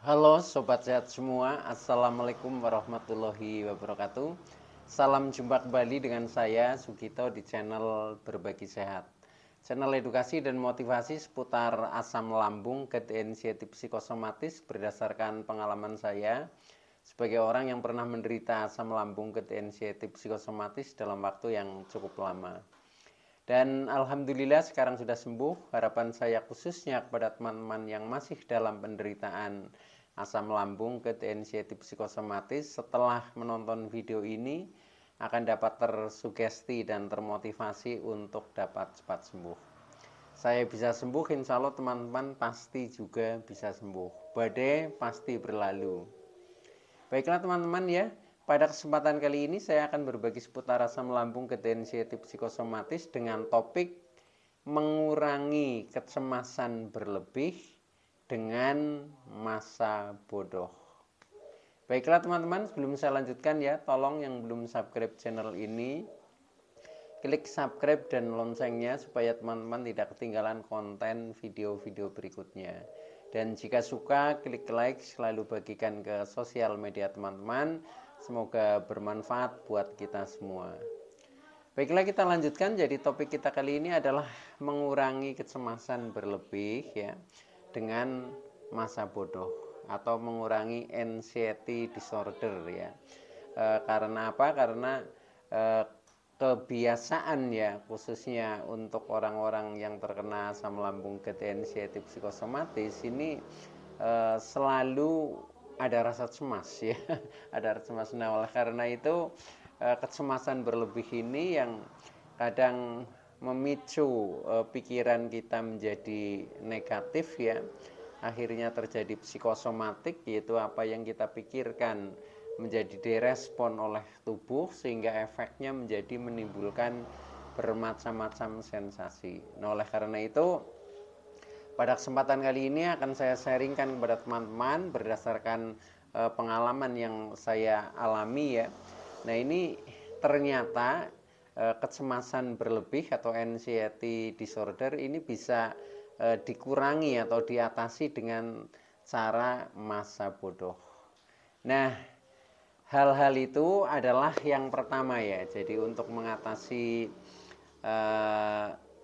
Halo Sobat Sehat semua, Assalamualaikum warahmatullahi wabarakatuh. Salam jumpa kembali dengan saya Sugito di channel Berbagi Sehat, channel edukasi dan motivasi seputar asam lambung, GERD, anxiety psikosomatis berdasarkan pengalaman saya sebagai orang yang pernah menderita asam lambung, GERD, anxiety psikosomatis dalam waktu yang cukup lama. Dan alhamdulillah sekarang sudah sembuh. Harapan saya khususnya kepada teman-teman yang masih dalam penderitaan asam lambung, GERD, anxiety psikosomatis, setelah menonton video ini akan dapat tersugesti dan termotivasi untuk dapat cepat sembuh. Saya bisa sembuh, insya Allah teman-teman pasti juga bisa sembuh. Badai pasti berlalu. Baiklah teman-teman ya, pada kesempatan kali ini saya akan berbagi seputar asam lambung, GERD, anxiety psikosomatis dengan topik mengurangi kecemasan berlebih dengan masa bodoh. Baiklah teman-teman, sebelum saya lanjutkan ya, tolong yang belum subscribe channel ini klik subscribe dan loncengnya supaya teman-teman tidak ketinggalan konten video-video berikutnya. Dan jika suka, klik like, selalu bagikan ke sosial media teman-teman. Semoga bermanfaat buat kita semua. Baiklah, kita lanjutkan. Jadi topik kita kali ini adalah mengurangi kecemasan berlebih ya dengan masa bodoh atau mengurangi anxiety disorder ya. Karena apa? Karena kebiasaan ya, khususnya untuk orang-orang yang terkena asam lambung, GERD, anxiety psikosomatis ini selalu ada rasa cemas ya, ada rasa cemas. Nah, oleh karena itu kecemasan berlebih ini yang kadang memicu pikiran kita menjadi negatif ya, akhirnya terjadi psikosomatik, yaitu apa yang kita pikirkan menjadi direspon oleh tubuh sehingga efeknya menjadi menimbulkan bermacam-macam sensasi. Nah, oleh karena itu pada kesempatan kali ini akan saya sharingkan kepada teman-teman berdasarkan pengalaman yang saya alami ya. Nah, ini ternyata kecemasan berlebih atau anxiety disorder ini bisa dikurangi atau diatasi dengan cara masa bodoh. Nah, hal-hal itu adalah yang pertama ya. Jadi untuk mengatasi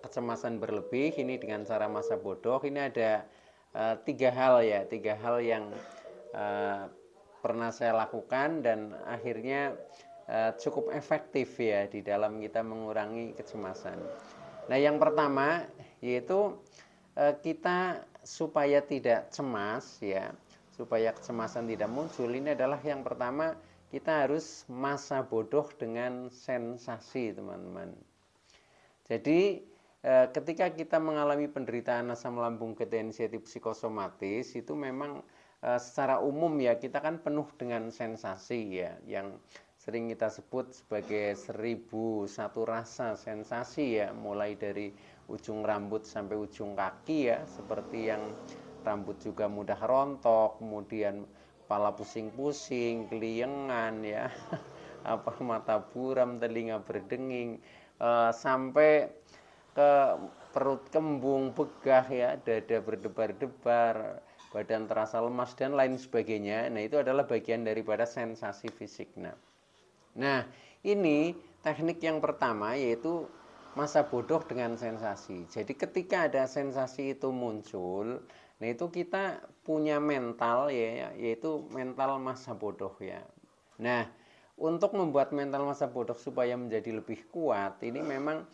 kecemasan berlebih ini dengan cara masa bodoh ini ada tiga hal ya, tiga hal yang pernah saya lakukan dan akhirnya cukup efektif ya di dalam kita mengurangi kecemasan. Nah, yang pertama yaitu kita supaya tidak cemas ya, supaya kecemasan tidak muncul, ini adalah yang pertama, kita harus masa bodoh dengan sensasi teman-teman. Jadi ketika kita mengalami penderitaan asam lambung, GERD, anxiety psikosomatis itu memang secara umum ya kita kan penuh dengan sensasi ya, yang sering kita sebut sebagai 1001 rasa sensasi ya, mulai dari ujung rambut sampai ujung kaki ya, seperti yang rambut juga mudah rontok, kemudian kepala pusing-pusing, keliengan ya, apa mata buram, telinga berdenging, sampai ke perut kembung, begah ya, dada berdebar-debar, badan terasa lemas dan lain sebagainya. Nah, itu adalah bagian daripada sensasi fisik. Nah, ini teknik yang pertama yaitu masa bodoh dengan sensasi. Jadi ketika ada sensasi itu muncul, nah itu kita punya mental ya, yaitu mental masa bodoh ya. Nah, untuk membuat mental masa bodoh supaya menjadi lebih kuat, ini memang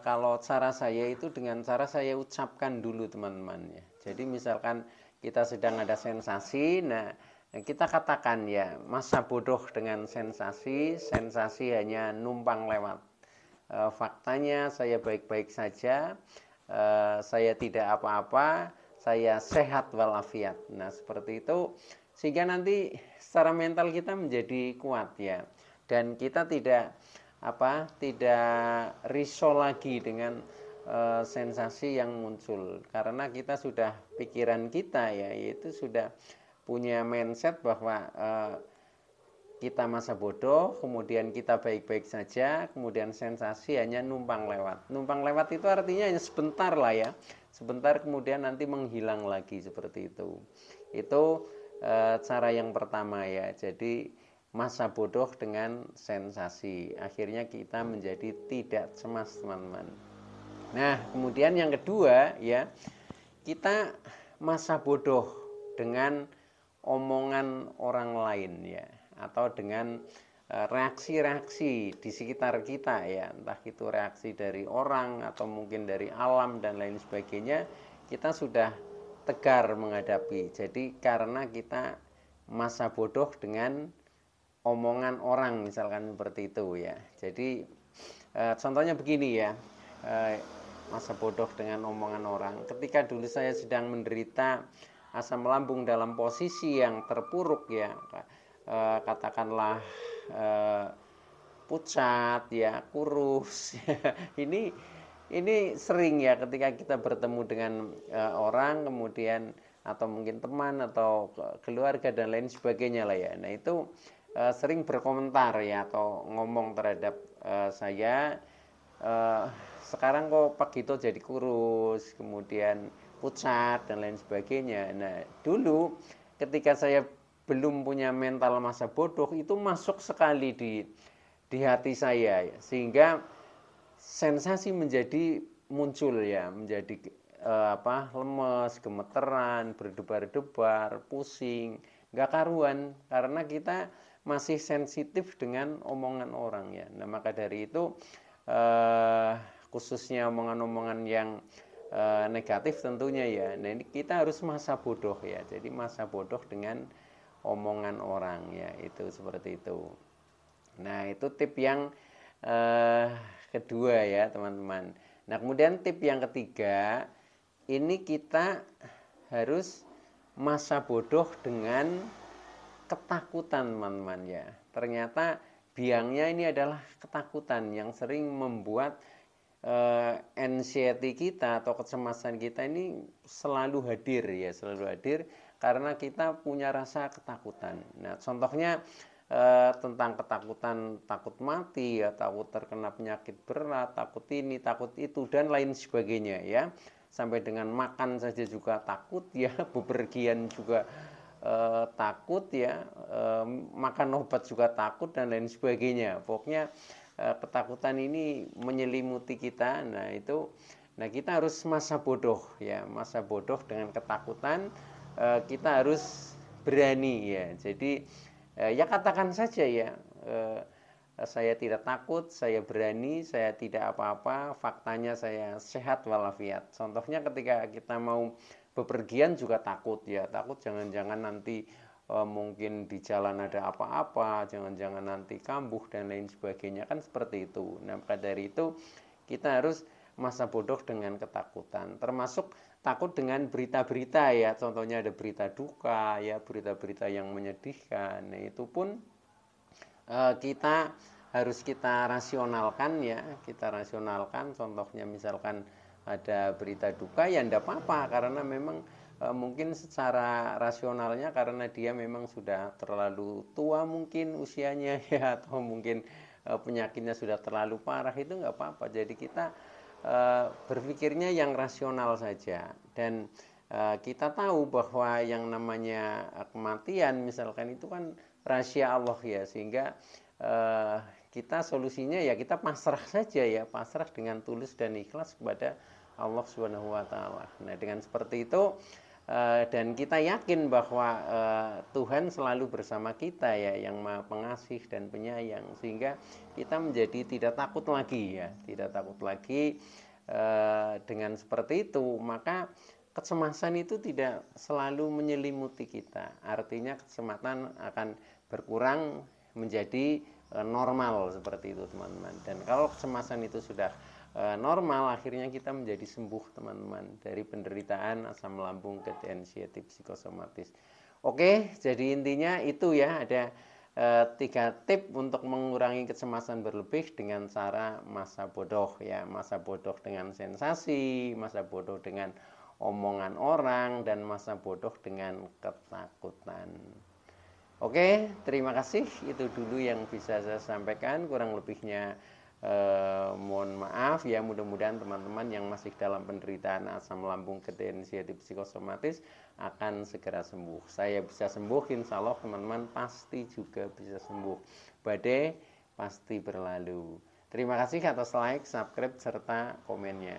kalau cara saya itu dengan cara saya ucapkan dulu teman-teman ya. Jadi misalkan kita sedang ada sensasi, nah kita katakan ya, masa bodoh dengan sensasi, sensasi hanya numpang lewat. Faktanya saya baik-baik saja, saya tidak apa-apa, saya sehat walafiat. Nah, seperti itu sehingga nanti secara mental kita menjadi kuat ya. Dan kita tidak risau lagi dengan sensasi yang muncul karena kita sudah pikiran kita ya, yaitu sudah punya mindset bahwa kita masa bodoh, kemudian kita baik-baik saja, kemudian sensasi hanya numpang lewat. Numpang lewat itu artinya hanya sebentar lah ya, sebentar kemudian nanti menghilang lagi seperti itu. Itu cara yang pertama ya. Jadi masa bodoh dengan sensasi. Akhirnya kita menjadi tidak cemas, teman-teman. Nah, kemudian yang kedua ya, kita masa bodoh dengan omongan orang lain ya, atau dengan reaksi-reaksi di sekitar kita ya, entah itu reaksi dari orang atau mungkin dari alam dan lain sebagainya, kita sudah tegar menghadapi. Jadi karena kita masa bodoh dengan omongan orang, misalkan seperti itu ya. Jadi contohnya begini ya, masa bodoh dengan omongan orang. Ketika dulu saya sedang menderita asam lambung dalam posisi yang terpuruk ya, katakanlah pucat ya, kurus. Ini sering ya ketika kita bertemu dengan orang, kemudian atau mungkin teman atau keluarga dan lain sebagainya lah ya. Nah itu sering berkomentar ya, atau ngomong terhadap saya, sekarang kok Pak Gito jadi kurus, kemudian pucat dan lain sebagainya. Nah dulu ketika saya belum punya mental masa bodoh, itu masuk sekali di hati saya ya, sehingga sensasi menjadi muncul ya, menjadi lemes, gemeteran, berdebar-debar, pusing, nggak karuan, karena kita masih sensitif dengan omongan orang ya. Nah maka dari itu khususnya omongan-omongan yang negatif tentunya ya. Nah ini kita harus masa bodoh ya. Jadi masa bodoh dengan omongan orang ya, itu seperti itu. Nah itu tip yang kedua ya teman-teman. Nah kemudian tip yang ketiga, ini kita harus masa bodoh dengan ketakutan teman-teman ya. Ternyata biangnya ini adalah ketakutan yang sering membuat anxiety kita atau kecemasan kita ini selalu hadir ya, selalu hadir karena kita punya rasa ketakutan. Nah contohnya tentang ketakutan, takut mati ya, takut terkena penyakit berat, takut ini, takut itu dan lain sebagainya ya. Sampai dengan makan saja juga takut ya, bepergian juga takut ya, makan obat juga takut dan lain sebagainya. Pokoknya ketakutan ini menyelimuti kita. Nah itu, nah kita harus masa bodoh ya, masa bodoh dengan ketakutan. Kita harus berani ya. Jadi ya katakan saja ya, saya tidak takut, saya berani, saya tidak apa-apa, faktanya saya sehat walafiat. Contohnya ketika kita mau bepergian juga takut ya, takut jangan-jangan nanti mungkin di jalan ada apa-apa, jangan-jangan nanti kambuh dan lain sebagainya, kan seperti itu. Nah maka dari itu kita harus masa bodoh dengan ketakutan, termasuk takut dengan berita-berita ya, contohnya ada berita duka ya, berita-berita yang menyedihkan. Nah itu pun kita harus kita rasionalkan ya, kita rasionalkan. Contohnya misalkan ada berita duka ya enggak apa-apa, karena memang mungkin secara rasionalnya karena dia memang sudah terlalu tua mungkin usianya ya, atau mungkin penyakitnya sudah terlalu parah, itu enggak apa-apa. Jadi kita berpikirnya yang rasional saja, dan kita tahu bahwa yang namanya kematian misalkan itu kan rahasia Allah ya, sehingga kita solusinya ya kita pasrah saja ya, pasrah dengan tulus dan ikhlas kepada Allah Subhanahu wa taala. Nah, dengan seperti itu dan kita yakin bahwa Tuhan selalu bersama kita ya, yang Maha Pengasih dan Penyayang, sehingga kita menjadi tidak takut lagi ya, tidak takut lagi. Dengan seperti itu maka kecemasan itu tidak selalu menyelimuti kita. Artinya kecemasan akan berkurang menjadi normal seperti itu teman-teman. Dan kalau kecemasan itu sudah normal, akhirnya kita menjadi sembuh teman-teman dari penderitaan asam lambung ke anxiety psikosomatis. Oke, jadi intinya itu ya, ada 3 tip untuk mengurangi kecemasan berlebih dengan cara masa bodoh ya, masa bodoh dengan sensasi, masa bodoh dengan omongan orang, dan masa bodoh dengan ketakutan. Oke, terima kasih. Itu dulu yang bisa saya sampaikan. Kurang lebihnya mohon maaf ya. Mudah-mudahan teman-teman yang masih dalam penderitaan asam lambung ke anxiety psikosomatis akan segera sembuh. Saya bisa sembuh, insya Allah teman-teman pasti juga bisa sembuh. Badai pasti berlalu. Terima kasih atas like, subscribe, serta komennya.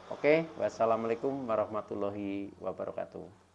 Oke, wassalamualaikum warahmatullahi wabarakatuh.